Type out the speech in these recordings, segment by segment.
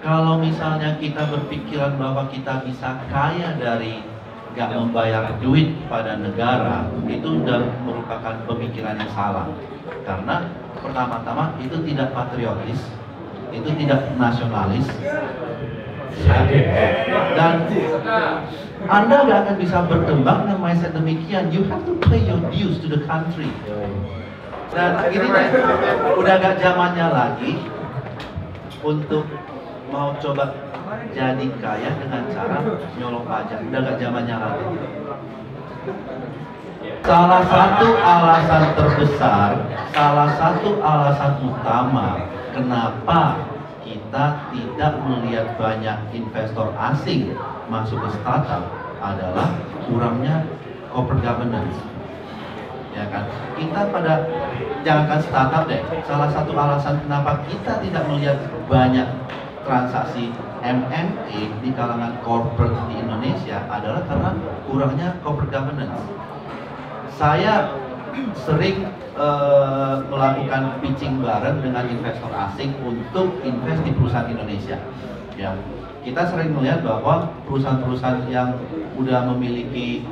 Kalau misalnya kita berpikiran bahwa kita bisa kaya dari nggak membayar duit pada negara, itu sudah merupakan pemikiran yang salah. Karena pertama-tama itu tidak patriotis, itu tidak nasionalis, dan Anda nggak akan bisa berkembang dengan mindset demikian. You have to pay your dues to the country. Dan ini udah gak zamannya lagi untuk mau coba jadi kaya dengan cara nyolong pajak. Udah gak zamannya lagi. Salah satu alasan terbesar, salah satu alasan utama kenapa kita tidak melihat banyak investor asing masuk ke startup adalah kurangnya corporate governance. Ya kan, kita jangankan startup deh, salah satu alasan kenapa kita tidak melihat banyak transaksi M&A di kalangan corporate di Indonesia adalah karena kurangnya corporate governance. Saya sering melakukan pitching bareng dengan investor asing untuk invest di perusahaan Indonesia. Ya, kita sering melihat bahwa perusahaan-perusahaan yang udah memiliki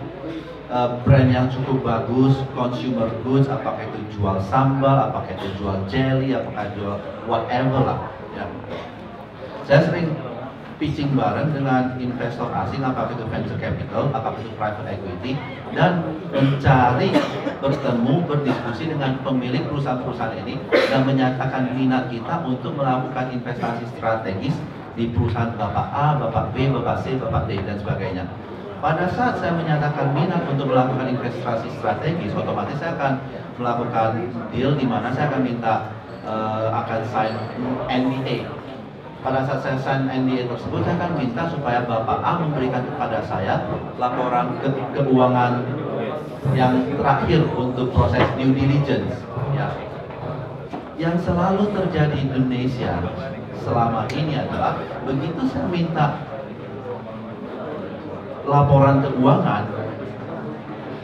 brand yang cukup bagus, consumer goods, apakah itu jual sambal, apakah itu jual jelly, apakah jual whatever lah. Ya. Saya sering pitching bareng dengan investor asing, apakah itu venture capital, apakah itu private equity, dan mencari, bertemu, berdiskusi dengan pemilik perusahaan-perusahaan ini dan menyatakan minat kita untuk melakukan investasi strategis di perusahaan Bapak A, Bapak B, Bapak C, Bapak D, dan sebagainya. Pada saat saya menyatakan minat untuk melakukan investasi strategis, otomatis saya akan melakukan deal di mana saya akan minta akan sign NDA. Pada saat saya sign NDA tersebut, saya akan minta supaya Bapak A memberikan kepada saya laporan keuangan yang terakhir untuk proses due diligence. Ya. Yang selalu terjadi di Indonesia selama ini adalah begitu saya minta laporan keuangan,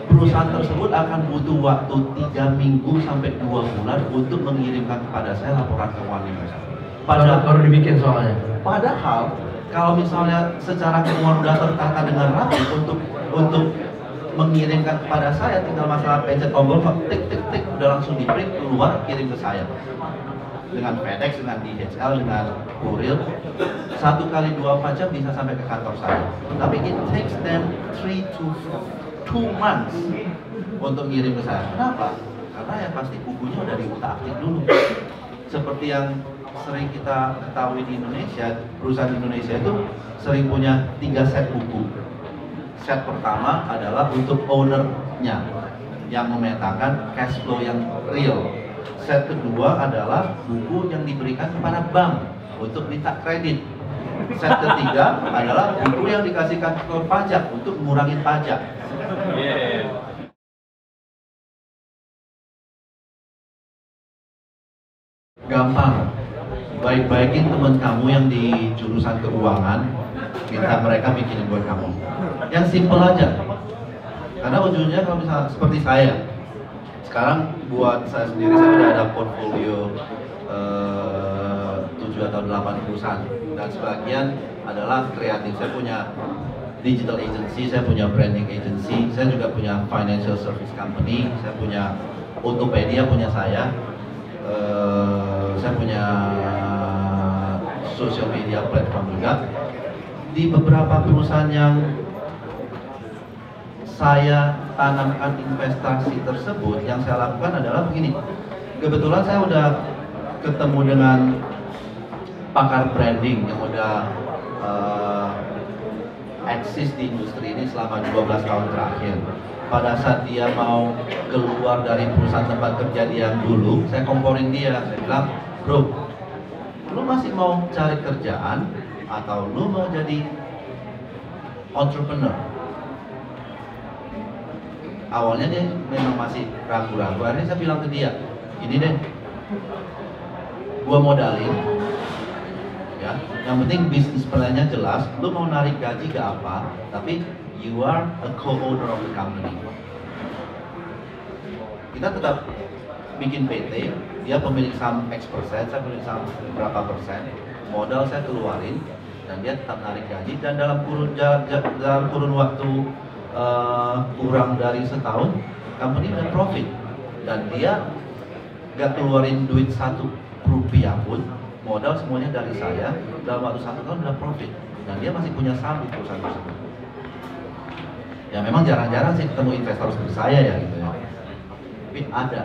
perusahaan tersebut akan butuh waktu 3 minggu sampai 2 bulan untuk mengirimkan kepada saya laporan keuangan investor. Padahal baru dibikin soalnya. Padahal kalau misalnya secara keuangan sudah tertata dengan rapi untuk mengirimkan kepada saya, tinggal masalah pencet tombol, tik tik tik, udah langsung di print keluar kirim ke saya. Dengan FedEx, dengan DHL, dengan kurir, 1 kali 24 jam bisa sampai ke kantor saya. Tapi it takes them 3 to 2 months untuk ngirim ke saya. Kenapa? Karena yang pasti bukunya udah diutak-atik dulu. Seperti yang sering kita ketahui di Indonesia, perusahaan Indonesia itu sering punya 3 set buku. Set pertama adalah untuk owner-nya yang memetakan cash flow yang real. Set kedua adalah buku yang diberikan kepada bank untuk minta kredit. Set ketiga adalah buku yang dikasihkan ke pajak untuk mengurangi pajak. Gampang. Baik-baikin teman kamu yang di jurusan keuangan, minta mereka bikinin buat kamu. Yang simple aja. Karena ujungnya kalau misalnya seperti saya, sekarang buat saya sendiri, saya udah ada portfolio 7 atau 8 perusahaan, dan sebagian adalah kreatif. Saya punya digital agency, saya punya branding agency, saya juga punya financial service company, saya punya Autopedia punya saya punya social media platform juga. Di beberapa perusahaan yang saya tanamkan investasi tersebut, yang saya lakukan adalah begini. Kebetulan saya udah ketemu dengan pakar branding yang udah eksis di industri ini selama 12 tahun terakhir. Pada saat dia mau keluar dari perusahaan tempat kerja dia yang dulu, saya komporin dia, saya bilang, bro, lu masih mau cari kerjaan atau lu mau jadi entrepreneur? Awalnya dia memang masih ragu-ragu, akhirnya saya bilang ke dia, ini deh, gua modalin, ya, yang penting bisnis plannya jelas, lu mau narik gaji ke apa, tapi you are a co-owner of the company. Kita tetap bikin PT, dia pemilik saham X%, saya pemilik saham berapa persen. modal saya keluarin dan dia tetap narik gaji, dan dalam kurun waktu kurang dari setahun company udah profit dan dia gak keluarin duit 1 rupiah pun, modal semuanya dari saya, dalam waktu 1 tahun udah profit dan dia masih punya saham di perusahaan tersebut. Ya memang jarang-jarang sih ketemu investor seperti saya ya gitu ya, tapi ada.